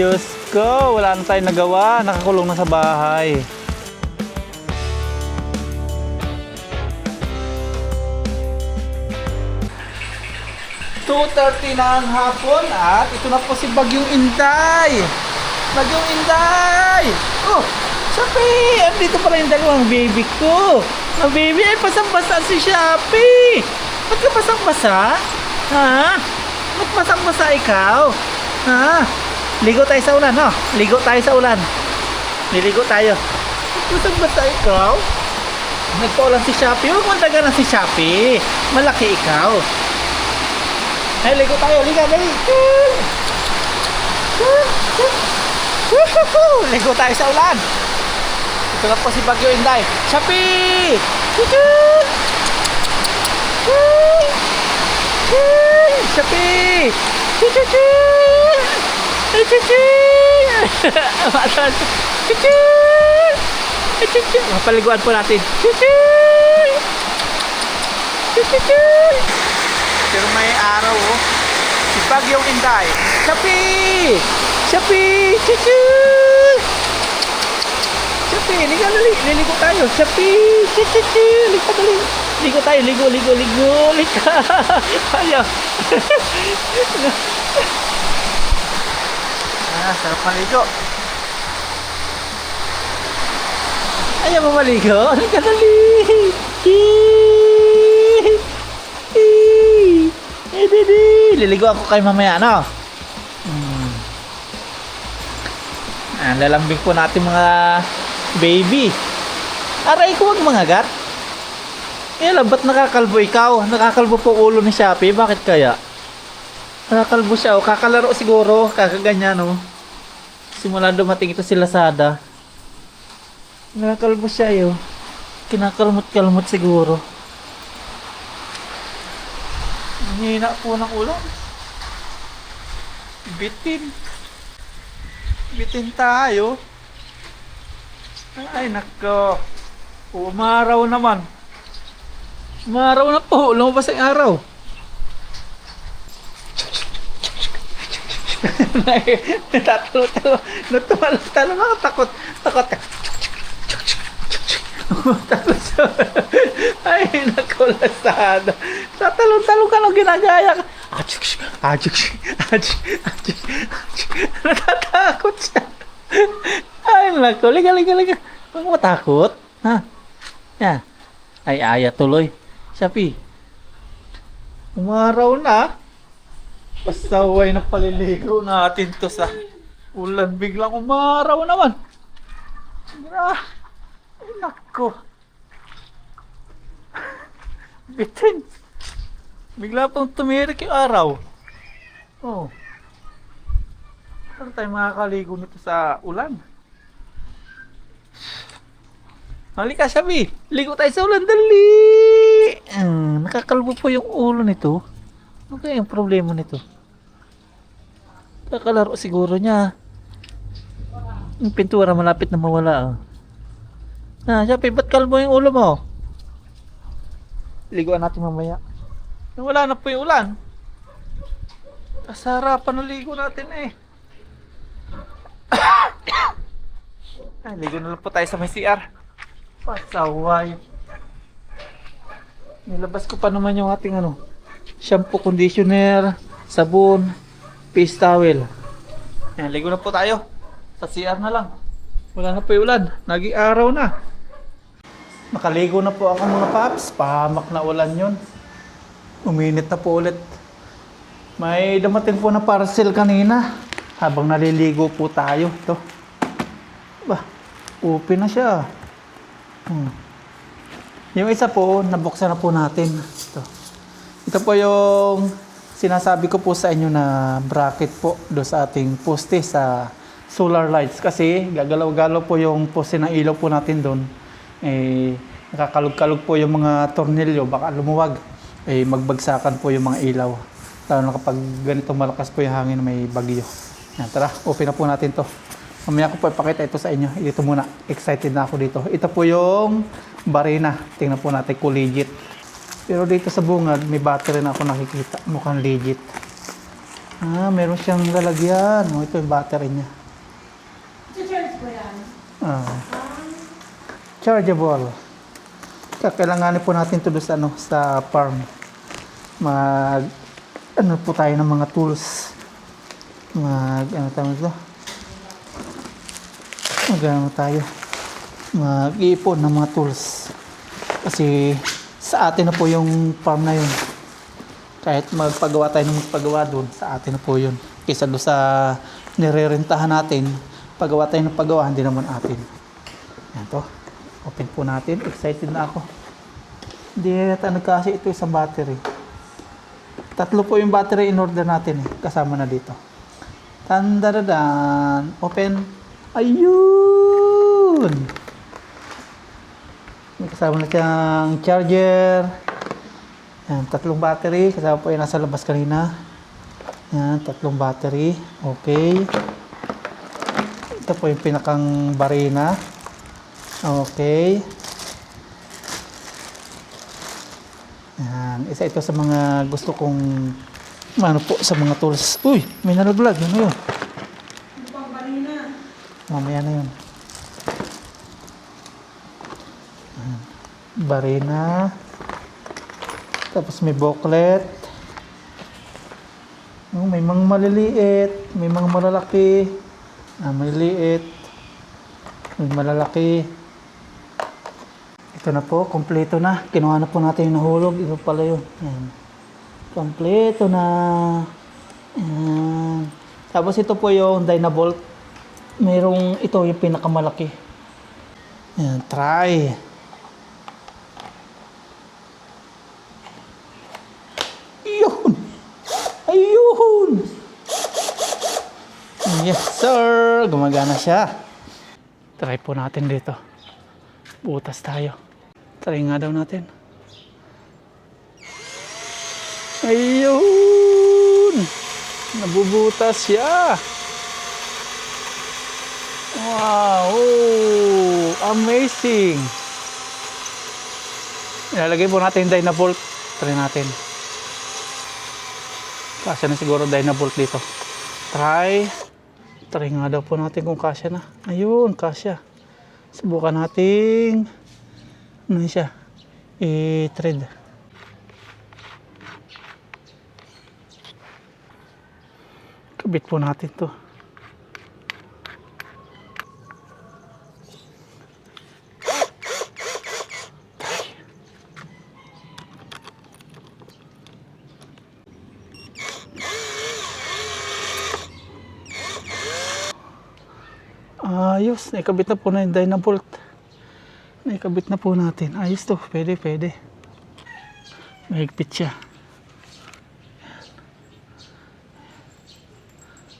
Diyos ko, wala na tayong nagawa. Nakakulong na sa bahay. 2:30 na ang hapon at ito na po si Bagyong Inday. Bagyong Inday! Oh, Shopee! Andito pala yung dalawang baby ko. Ang baby ay pasang-basa si Shopee. Ba't ka pasang-basa? Ha? Ba't pasang-basa ikaw? Ha? Ligo tayo sa ulan, no? Ligo tayo sa ulan. Niligo tayo. Ba't pasang-basa ikaw? Nagpaulan si Shopee. Huwag mong daga na si Shopee. Malaki ikaw. Ay, ligo tayo. Liga, dali. Ligo tayo sa ulan. Ito na po si Bagyo Inday. Shopee! Shopee! Mapaliguan po natin. Pero may araw, oh. Si Bagyong Inday. Shopee! Shopee! Chuchu! Shopee, liga dali. Liligo tayo. Shopee! Chuchu! Liga dali. Ligo tayo. Ligo. Liga. Ayaw. Sarap maligo. Ayaw mo maligo? Liga dali. Liligo ako kay mamaya, no? Lalambing po natin mga baby. Aray ko, wag mangagat. Ba't nakakalbo ikaw? Nakakalbo po ulo ni Shopee. Bakit kaya? Nakakalbo siya, oh. Kakalaro siguro. Kakaganyan, no? Simula dumating ito si Lazada. Nakakalbo siya, yo. Kinakalmot-kalmot siguro. Hina po ng ulan. Bitin tayo. Ay nako. Umaraw naman. Umaraw na po. Lumabas ang araw. Natalo nakatakot. Takot. Ay nako, Lazada. Tatalong-talong ka nung ginagaya ka. Natatakot siya. Ay nako, liga. Huwag mo matakot. Ha? Yan. Ay aya tuloy. Shopee. Umaraw na. Pasaway na paliligo natin to sa ulan. Biglang umaraw naman. Ay nako. Bitin. Bigla pong tumirik yung araw. Oh. Saan tayo makakaligo nito sa ulan? Halika, Shopee. Ligo tayo sa ulan. Dali! Nakakalbo po yung ulo nito. Ano kaya yung problema nito? Kakalaro siguro niya. Yung pintura malapit na mawala. Shopee, ba't kalbo yung ulo mo? Liguan natin mamaya. Wala na po yung ulan. Kasarapan na ligo natin eh. Ay, ligo na lang po tayo sa may CR. Pasaway. Nilabas ko pa naman yung ating shampoo, conditioner, sabon, face towel. Ayan, ligo na po tayo. Sa CR na lang. Wala na po yung ulan. Nag-iaraw na. Nakaligo na po ako mga paps. Pahamak na ulan yun. Uminit na po ulit. May dumating po na parcel kanina. Habang naliligo po tayo. Ito. Open na siya. Yung isa po, nabuksan na po natin. Ito po yung sinasabi ko po sa inyo na bracket po do sa ating poste sa solar lights. Kasi gagalaw-galaw po yung poste ng ilaw po natin doon. Nakakalog-kalog po yung mga tornilyo, baka lumuwag, magbagsakan po yung mga ilaw, lalo na kapag ganito malakas po yung hangin, may bagyo. Yan, tara, open na po natin to. Mamaya ko po ipakita ito sa inyo. Ito muna, excited na ako dito. Ito po yung barina, tingnan po natin kung legit. Pero dito sa bungad, may battery na ako nakikita, mukhang legit. Meron siyang lalagyan. Ito yung battery niya. Charge ko yan. Chargeable. Kakailanganin po natin ito doon sa, sa farm. Ano po tayo ng mga tools. Ano tawag ito? Mag-iipon ng mga tools. Kasi sa atin na po yung farm na yun. Kahit magpagawa tayo ng magpagawa doon, sa atin na po yun. Kaysa doon sa nirerentahan natin, pagawa tayo ng pagawa, hindi naman atin. Yan to. Open po natin. Excited na ako. Hindi nagkasi ito sa battery. 3 po yung battery in order natin eh. Kasama na dito. Tandadadan. Open. Ayun! May kasama na siyang charger. Yan, 3 battery. Kasama po yung nasa labas kanina. Yan, 3 battery. Okay. Ito po yung pinakang barina. Okay. Yan, isa ito sa mga gusto kong ano po sa mga tools. Uy, may nalaglag. Ano yun? Ano pang barina? Mamaya na yun. Barina. Tapos may booklet. May mga maliliit. May mga malalaki. Maliliit. May malalaki. Ito na po. Kompleto na. Kinuha na po natin yung nahulog. Ito pala yun. Ayan. Kompleto na. Ayan. Tapos ito po yung Dynabolt. Mayroong ito yung pinakamalaki. Ayan. Try. Ayun! Yes, sir! Gumagana siya. Try po natin dito. Butas tayo. Try nga daw natin. Ayun! Nabubutas siya. Wow! Amazing! Ilalagay po natin yung Dynabolt. Try natin. Kasya na siguro Dynabolt dito. Try nga daw po natin kung kasya na. Ayun, kasya. Subukan natin. Ano siya? I-thread. Kabit po natin to. Ayos, naikabit na po na yung Dynabolt. Naikabit na po natin. Ayos to, pwede. Mahigpit siya.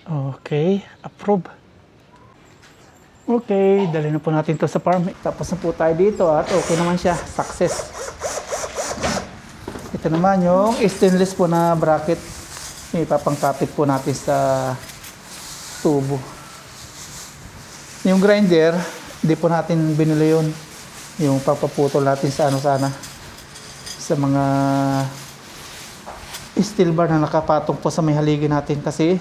Okay, approve. Okay, dali na po natin to sa farm. Tapos na po tayo dito at okay naman siya. Success. Ito naman yung stainless po na bracket. Ipapangkapit po natin sa tubo. Yung grinder, di po natin binili yun. Yung papaputol natin sa sana. Sa mga steel bar na nakapatong po sa may haligi natin. Kasi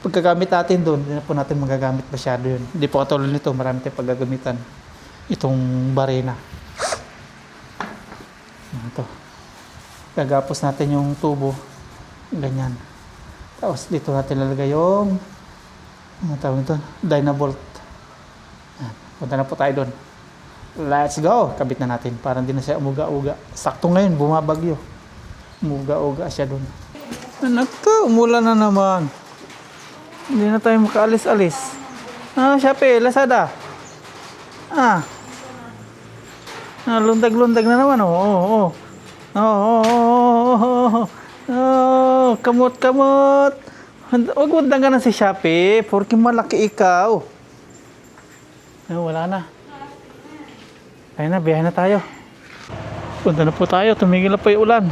pagkagamit natin doon, hindi na po natin magagamit masyado yun. Hindi po katulad nito, marami tayong paggagamitan. Itong barena. Ito. Gagapos natin yung tubo. Ganyan. Tapos dito natin lalagay yung ano tawag ito? Dynabolt. Punta na po tayo doon. Let's go! Kabit na natin. Para hindi na siya umuga-uga. Sakto ngayon, bumabagyo. Umuga-uga siya doon. Naka, umulan na naman. Hindi na tayo makaalis-alis. Shopee, Lazada. Lundag-lundag na naman. Kamot-kamot. Huwag mundang ka na si Shopee. Porque malaki ikaw. Wala na. Ayun na, biyahe na tayo. Punta na po tayo. Tumigil na po yung ulan.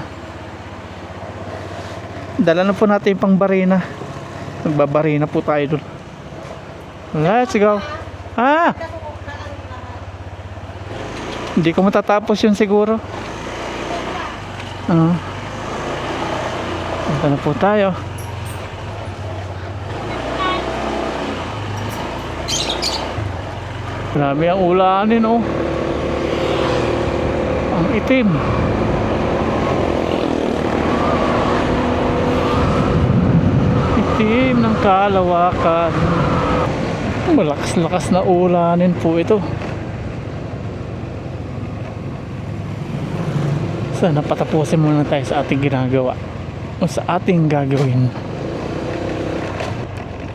Dala na po natin yung pang barina. Magbabarina po tayo dun. Let's go. Hindi ko matatapos yun siguro. Punta na po tayo. Grabe ang ulanin, oh. Ang itim. Itim ng kalawakan. Malakas-lakas na ulanin po ito. Sana patapusin muna tayo sa ating ginagawa o sa ating gagawin.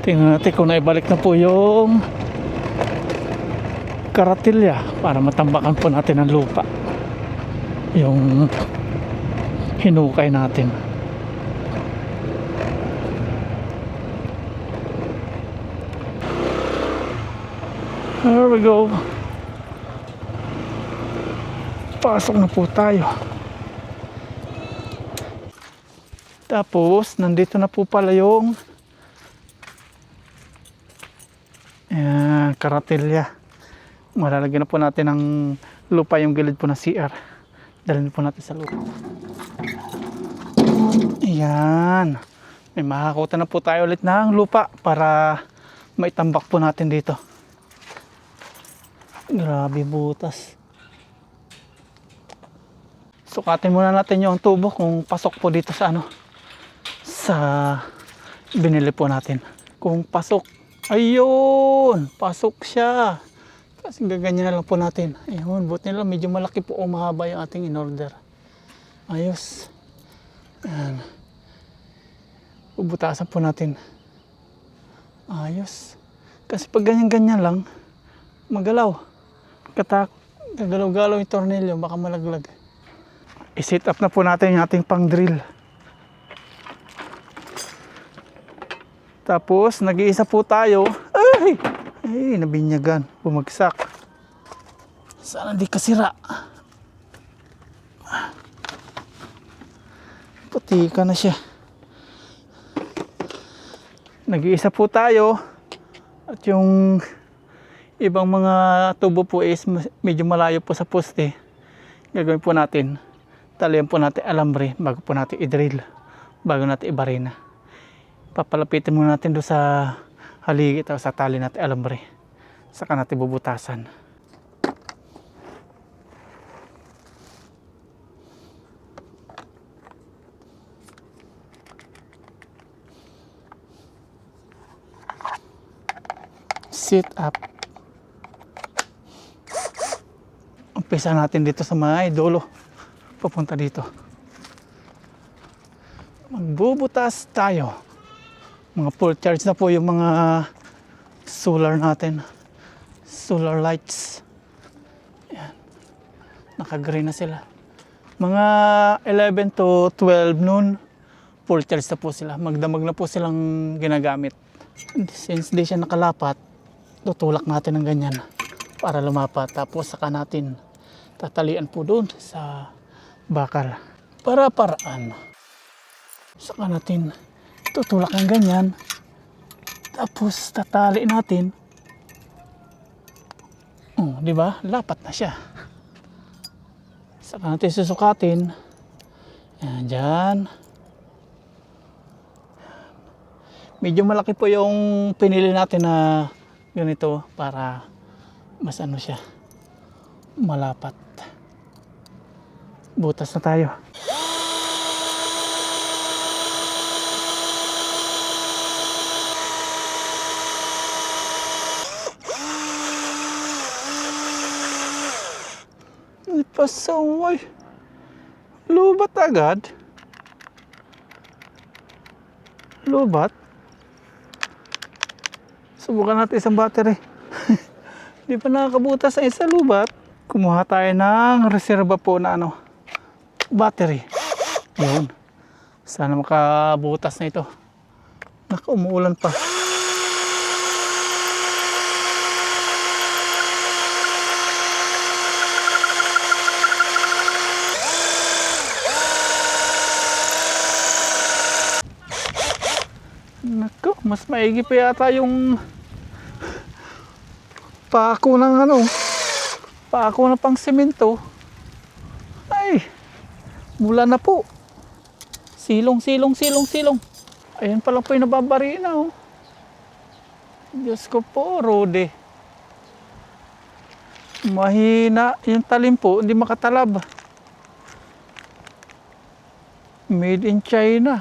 Tingnan natin kung naibalik na po yung karatilya para matambakan po natin ang lupa, yung hinukay natin. There we go. Pasok na po tayo. Tapos nandito na po pala yung karatilya. Malalagyan na po natin ng lupa yung gilid po na CR. Dalhin po natin sa lupa. Ayan. May makakuta na po tayo ulit ng lupa para maitambak po natin dito. Grabe butas. Sukatin muna natin yung tubo kung pasok po dito sa sa binili po natin. Kung pasok, ayun, pasok siya. Kasi gaganyan na lang po natin. Ayun, buti nila medyo malaki po o mahaba yung ating in-order. Ayos. Ayan. Bubutasan po natin. Ayos. Kasi pag ganyan-ganyan lang, magalaw. Gagalaw-galaw yung tornilyo, baka malaglag. I-set up na po natin yung ating pang drill. Tapos nag-iisa po tayo. Ay, nabinyagan, bumagsak. Sana di kasira. Putika na siya. Nag-iisa po tayo. At yung ibang mga tubo po is medyo malayo po sa poste. Gagawin po natin, talian po natin alambre bago po natin i-drill, bago natin ibarina. Papalapitin muna natin doon sa haligi o sa tali natin alambre, saka natin bubutasan. Sit up. Umpisa natin dito sa may dulo, papunta dito. Magbubutas tayo. Mga full charge na po yung mga solar natin, solar lights. Ayan. Naka-green na sila. Mga 11 to 12 noon, full charge na po sila. Magdamag na po silang ginagamit. Since di siya nakalapat, tutulak natin ng ganyan para lumapat. Tapos saka natin tatalian po doon sa bakal. Para-paraan. Saka natin tutulak ng ganyan. Tapos tatali natin. Oh, di ba? Lapat na siya. Saka natin susukatin. Ayan, dyan. Medyo malaki po yung pinili natin na ganito para mas siya, malapat. Butas na tayo. Pasaway. Lubat agad. Lubat. Subukan natin isang battery. Di pa nakakabutas ang isa lubat. Kumuha tayo ng reserva po na battery. Yun. Sana makabutas na ito. Umuulan pa. Nako, mas maigi pa yata yung pako ng pako na pang semento. Ay, mula na po. Silong. Ayan pa lang po yung nababari na. Diyos ko po, Rode. Mahina yung talim po, hindi makatalab. Made in China.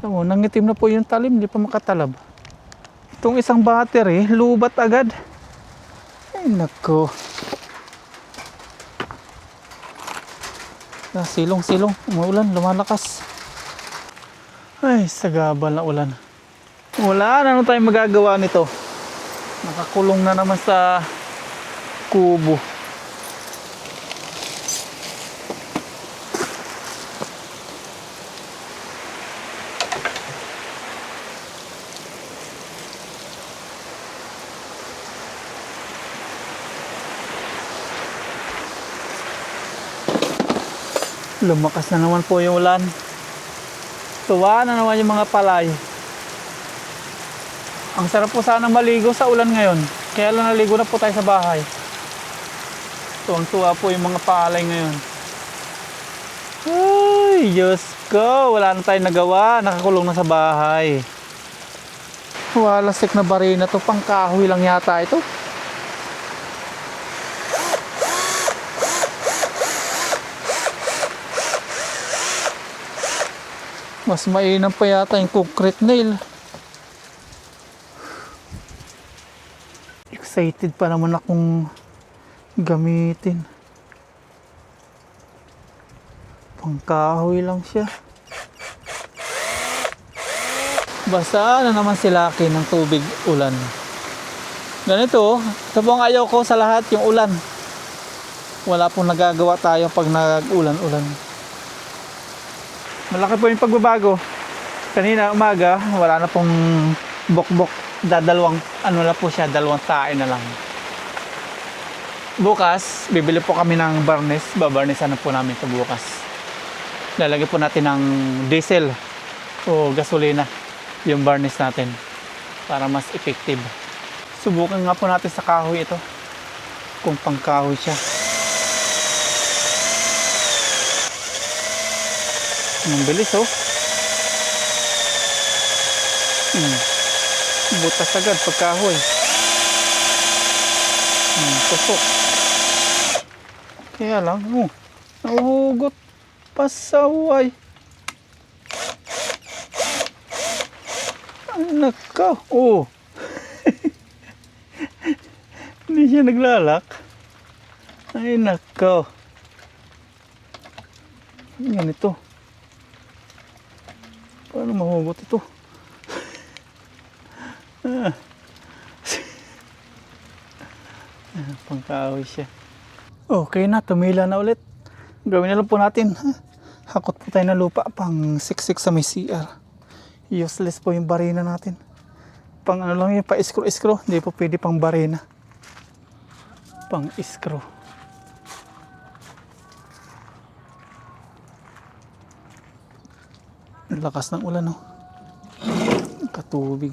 So, nangitim na po yung talim, hindi pa makatalab. Itong isang battery, lubat agad. Ay nako. Silong-silong, umuulan, lumalakas. Ay, sagabal na ulan. Wala na, ano tayong magagawa nito? Nakakulong na naman sa kubo. Lumakas na naman po yung ulan. Tuwa na naman yung mga palay. Ang sarap po sana maligo sa ulan ngayon. Kaya lang naligo na po tayo sa bahay. Tuwang-tuwa po yung mga palay ngayon. Ay, Diyos ko. Wala na tayong nagawa. Nakakulong na sa bahay. Walasik na barina to. Pangkahoy lang yata ito. Mas mainam pa yata yung concrete nail. Excited pa naman akong gamitin. Pangkahoy lang siya. Basa na naman si Lucky ng tubig ulan. Ganito, ito po ang ayaw ko sa lahat, yung ulan. Wala pong nagagawa tayo pag nag-ulan-ulan. Malaki po yung pagbabago. Kanina umaga, wala na pong bok-bok. Dadalawang, ano na po siya, dalawang tae na lang. Bukas, bibili po kami ng barnes. Babarnisan na po namin ito bukas. Lalagyan po natin ng diesel o gasolina yung barnes natin para mas effective. Subukan nga po natin sa kahoy ito. Kung pangkahoy siya. Ang bilis oh. Butas agad pagkahoy. Tusok. Kaya lang, nahuhugot. Pasaway. Ang nakaw. Oh. Hindi siya naglalak. Ay nakaw. Yan ito. Paano mahugot ito? Pangkahoy siya. Okay na, tumila na ulit. Gawin na lang po natin. Hakot po tayo ng lupa pang siksik sa may CR. Useless po yung barina natin. Pang ano lang yun, pa iskro-iskro. Hindi po pwede pang barina. Pang iskro. Lakas ng ulan, oh. Katubig.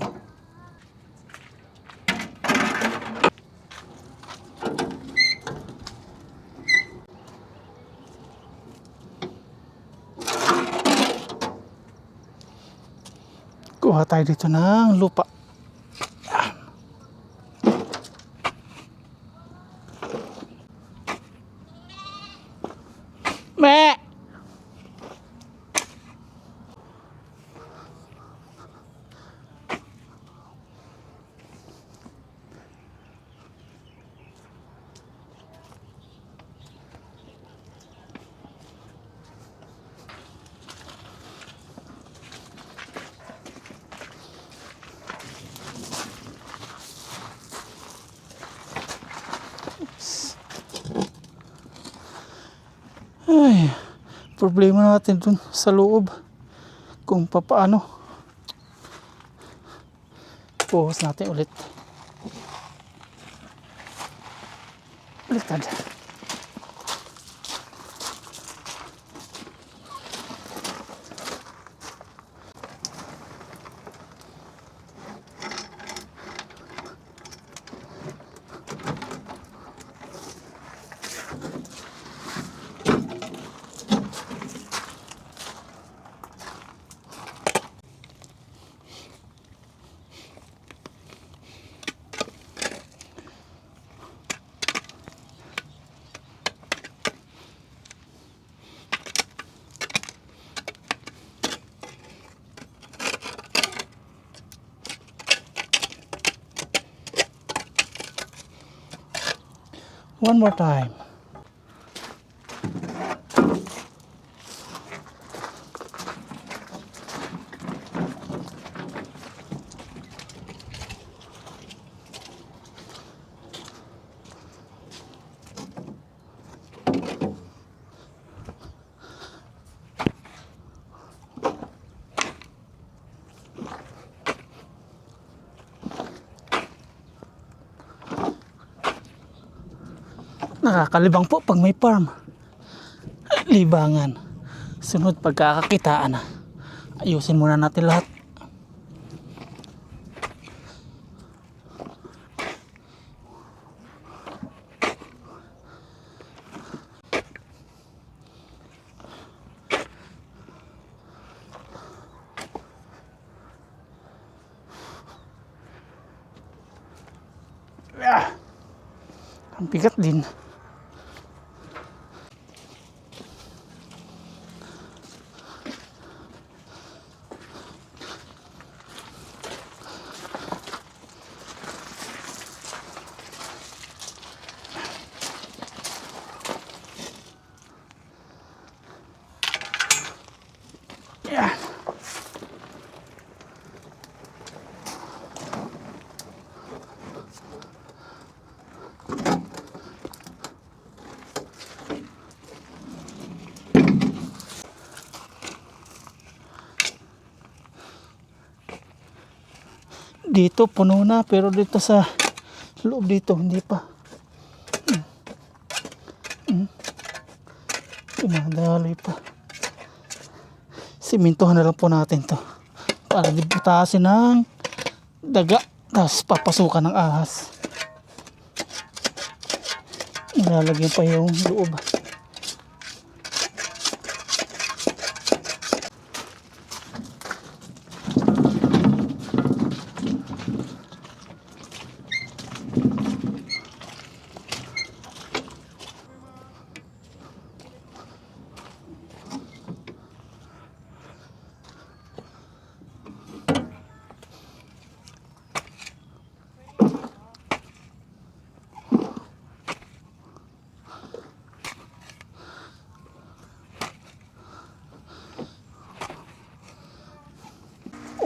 Kuha tayo dito ng lupa. Me! Ay, problema natin dun sa loob. Kung papaano. Puhos natin ulit. Uliktad. One more time. Nakakalibang po pag may farm. Libangan. Sunod pagkakakitaan na. Ayusin muna natin lahat. Ang bigat din. Yeah. Dito puno na, pero dito sa loob dito hindi pa. Pinadali pa. Simintuhan na lang po natin to para di butasin ng daga, tapos papasukan ng ahas. Nilalagyan pa yung loob.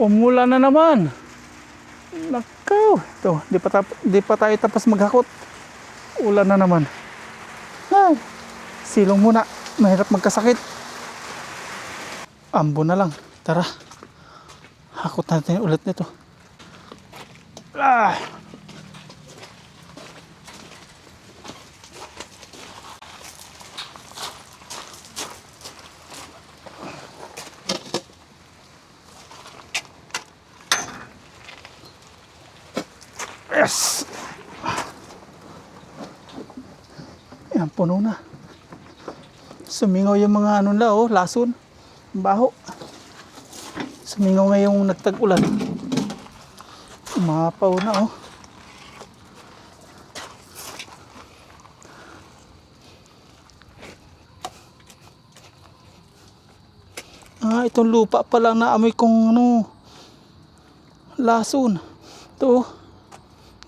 Umulan na naman. Nakaw. Ito, di pa tayo tapos maghakot. Ulan na naman. Ay, silong muna. Mahirap magkasakit. Ambo na lang. Tara. Hakot natin ulit nito. Ah! Yes! Yan, puno na. Sumingaw yung mga ano na, oh, lason. Baho. Sumingaw ngayong nagtag-ulan. Umapaw na, oh. Ah, itong lupa pala na amoy kong ano, lason. Ito, oh.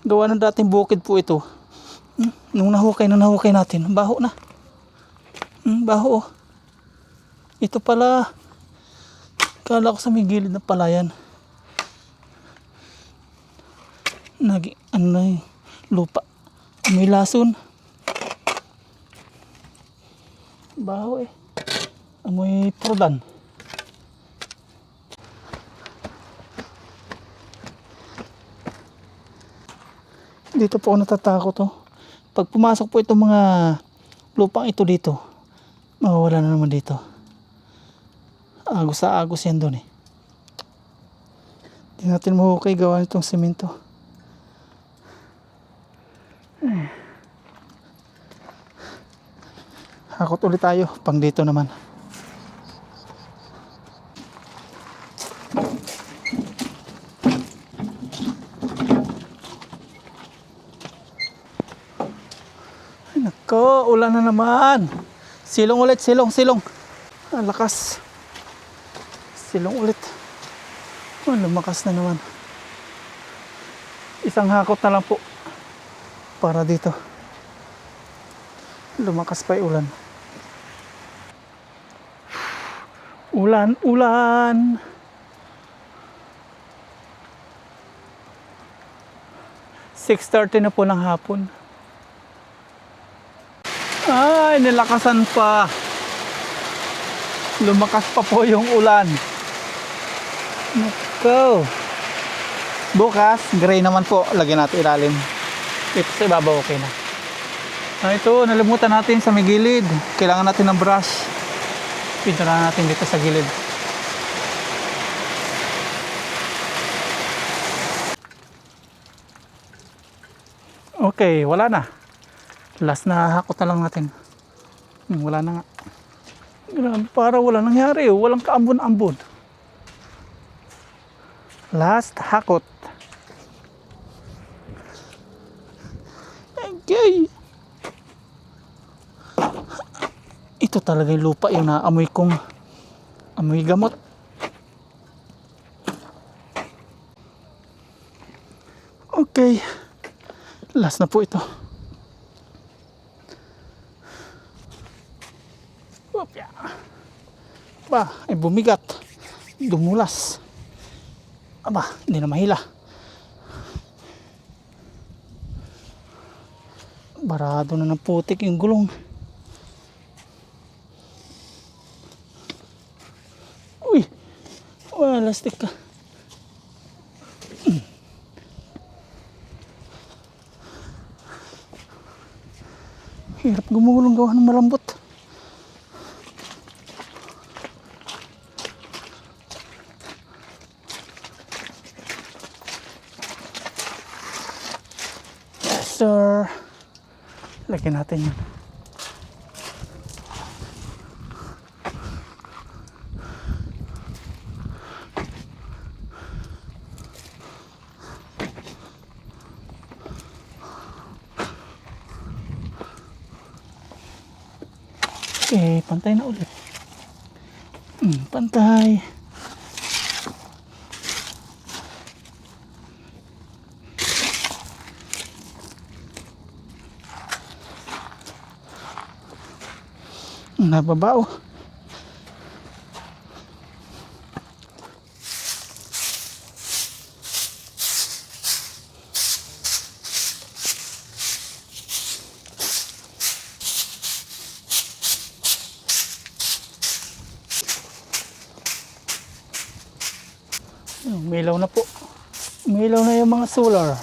Gawa ng dating bukid po ito. Nung nahukay natin, baho na. Baho, oh. Ito pala. Kala ko sa may gilid na palayan. Ano na yung lupa. May lason. Baho eh. Amoy prodan. Dito po ako natatakot, oh. Pag pumasok po itong mga lupang ito dito, mawawala na naman dito. Agos sa agos yan doon eh. Hindi natin mahukay gawa nitong semento. Hakot ulit tayo pang dito naman. Nako, ulan na naman. Silong ulit, silong. Ang lakas. Silong ulit. Oh, lumakas na naman. Isang hakot na lang po. Para dito. Lumakas pa yung ulan. Ulan, ulan. "6:30 na po ng hapon." Ay, nilakasan pa. Lumakas pa po yung ulan. Nako. Bukas, gray naman po. Lagyan natin ilalim. Ito sa ibabaw, okay na. Ito, nalimutan natin sa may gilid. Kailangan natin ng brush. Pinturahan natin dito sa gilid. Okay, wala na. Last na hakot na lang natin. Wala na nga. Grabe, para wala nangyari. Walang kaambon-ambon. Last hakot. Okay. Ito talaga yung lupa yung naamoy kong amoy gamot. Okay. Last na po ito. Opya. Ba, ay bumigat. Dumulas. Aba, hindi na mahila. Barado na ng putik yung gulong. Uy! Wala, stick ka. Hirap gumulong gawa ng malambot. Yes, sir. Lagyan natin yan. Okay, pantay na ulit. Pantay. Nababao. Umilaw na po. Umilaw na yung mga solar.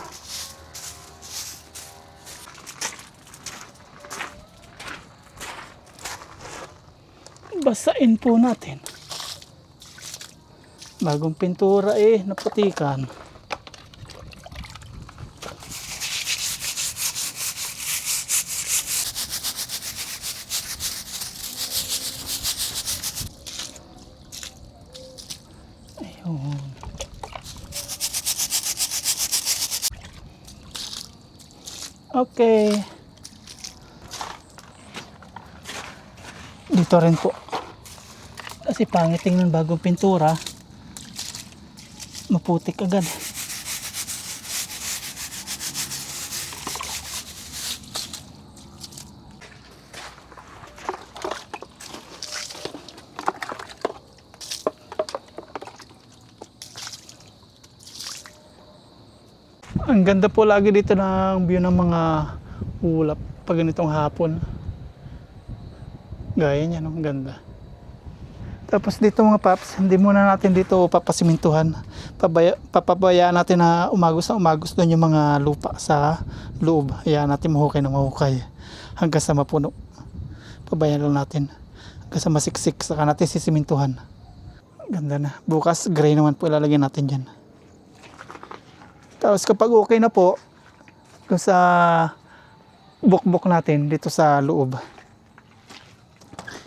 Basain po natin. Bagong pintura naputikan. Ayun. Okay. Dito rin po. Kasi pangit tingnan bagong pintura. Maputik agad. Ang ganda po lagi dito ng view ng mga ulap pag ganitong hapon. Gaya niya, ang ganda. Tapos dito mga paps, hindi muna natin dito papasimintuhan. Papabayaan natin na umagos doon yung mga lupa sa loob. Hayaan natin mahukay na mahukay hanggang sa mapuno. Pabayaan lang natin hanggang sa masiksik, saka natin sisimintuhan. Ganda na. Bukas gray naman po ilalagay natin dyan. Tapos kapag okay na po, kung sa bukbok natin dito sa loob.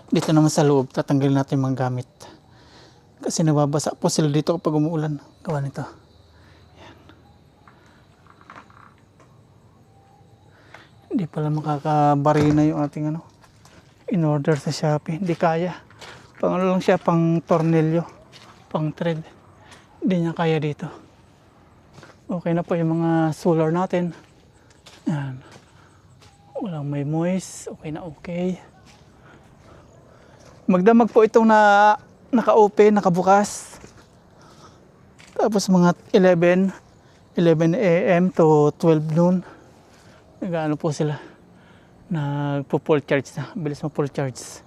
Dito naman sa loob, tatanggalin natin mga gamit. Kasi nababasa po sila dito kapag umuulan. Gawa nito. Yan. Hindi pala makakabarina yung ating in order sa Shopee. Hindi kaya. Pang lang siya, pang tornilyo, pang thread. Hindi niya kaya dito. Okay na po yung mga solar natin. Yan. Walang may moist. Okay na okay. Magdamag po itong naka-open, nakabukas. Tapos mga 11 a.m. to 12 noon. Nag-ano po sila. Nagpo-full charge na. Bilis mo full charge.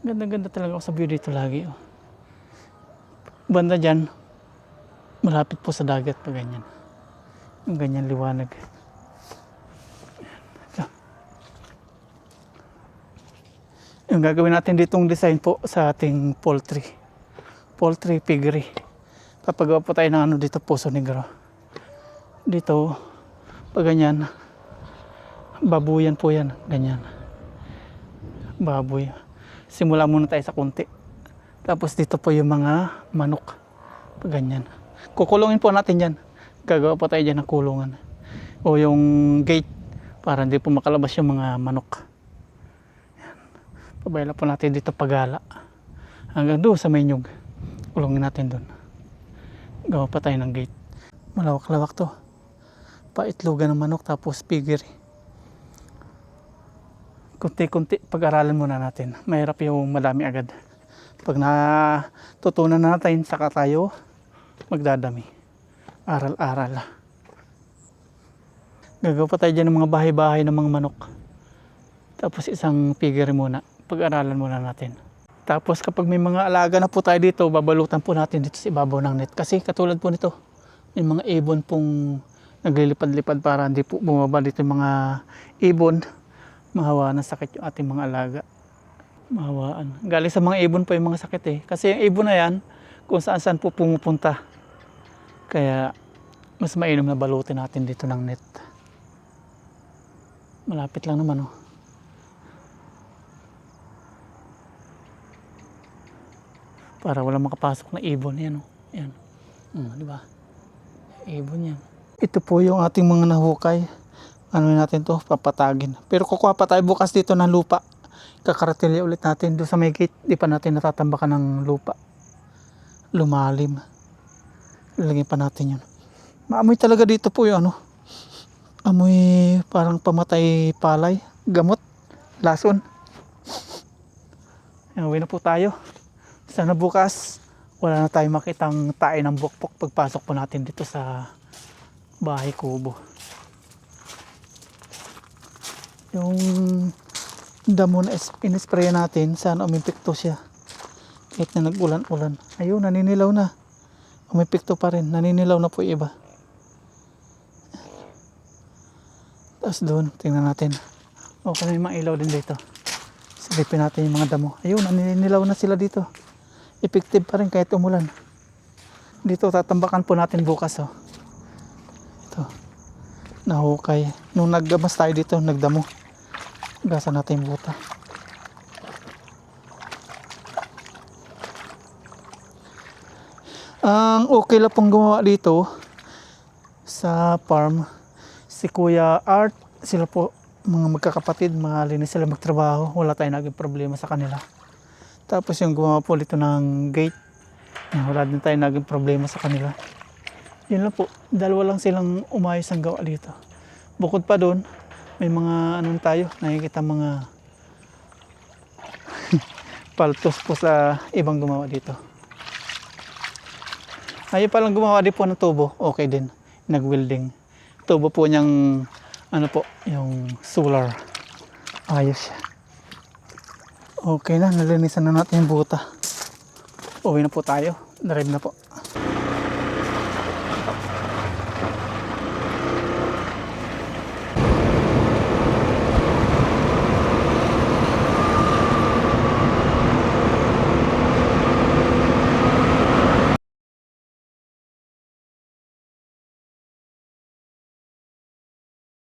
Ganda-ganda talaga ako sa view dito lagi. Oh. Banda dyan, malapit po sa dagat pa ganyan. Yung ganyan liwanag. Ito. Yung gagawin natin ditong design po sa ating poultry. Poultry piggery. Papagawa po tayo ng ano dito, Poso Negro. Dito, pag ganyan, babuyan po yan. Ganyan. Baboy. Simula muna tayo sa kunti. Tapos dito po yung mga manok. Pag ganyan. Kukulungin po natin yan. Gagawa po tayo dyan ng kulungan. O yung gate para hindi po makalabas yung mga manok. Yan. Pabayla po natin dito pagala. Hanggang doon sa may nyug. Kulungin natin doon. Gawa pa tayo ng gate. Malawak-lawak to. Paitlogan ng manok tapos piggery. Kunti-kunti pag-aralan muna natin. Mahirap yung madami agad. Pag natutunan na natin, saka tayo magdadami. Aral-aral. Gagawa pa tayo dyan ng mga bahay-bahay ng mga manok. Tapos isang piggery muna. Pag-aralan muna natin. Tapos kapag may mga alaga na po tayo dito, babalutan po natin dito sa ibabaw ng net. Kasi katulad po nito, may mga ibon pong naglilipad-lipad para hindi po bumaba dito yung mga ibon. Mahawa ng sakit yung ating mga alaga. Mahawaan. Galing sa mga ibon po yung mga sakit eh. Kasi yung ibon na yan, kung saan-saan po pumupunta. Kaya, mas mainam na balutin natin dito ng net. Malapit lang naman oh. Para wala makapasok na ibon. Yan oh. Yan. Di ba? Ibon yan. Ito po yung ating mga nahukay. Ano natin to? Papatagin. Pero kukuha pa tayo bukas dito ng lupa. Kakaratilya ulit natin doon sa may gate. Di pa natin natatambakan ng lupa. Lumalim. Lalagyan pa natin yun. Maamoy talaga dito po yung ano. Amoy parang pamatay palay. Gamot. Lason. Uwi na po tayo. Sana bukas wala na tayo makitang tae ng bukpok pagpasok po natin dito sa bahay kubo. Yung damo na in-spray natin, sana umipekto siya. Kahit na nag-ulan-ulan. Ayun, naninilaw na. Umipekto pa rin. Naninilaw na po yung iba. Tapos doon, tingnan natin. Okay na yung mga ilaw din dito. Silipin natin yung mga damo. Ayun, naninilaw na sila dito. Effective pa rin kahit umulan. Dito, tatambakan po natin bukas. Oh. Ito. Nahukay. Nung naggamas tayo dito, nagdamo. Gasa natin yung buta. Ang okay lang pong gumawa dito sa farm, si Kuya Art, sila po mga magkakapatid, malinis sila magtrabaho, wala tayong naging problema sa kanila. Tapos yung gumawa po dito ng gate, wala din tayong naging problema sa kanila. Yun lang po, dalawa lang silang umayos ang gawa dito. Bukod pa doon, may mga anong tayo, nakikita mga paltos po sa ibang gumawa dito. Ayun palang gumawa din po ng tubo, okay din, nag-welding. Tubo po niyang, ano po, yung solar. Ayos siya. Okay na, nalinisan na natin yung buta. Uwi na po tayo, drive na po.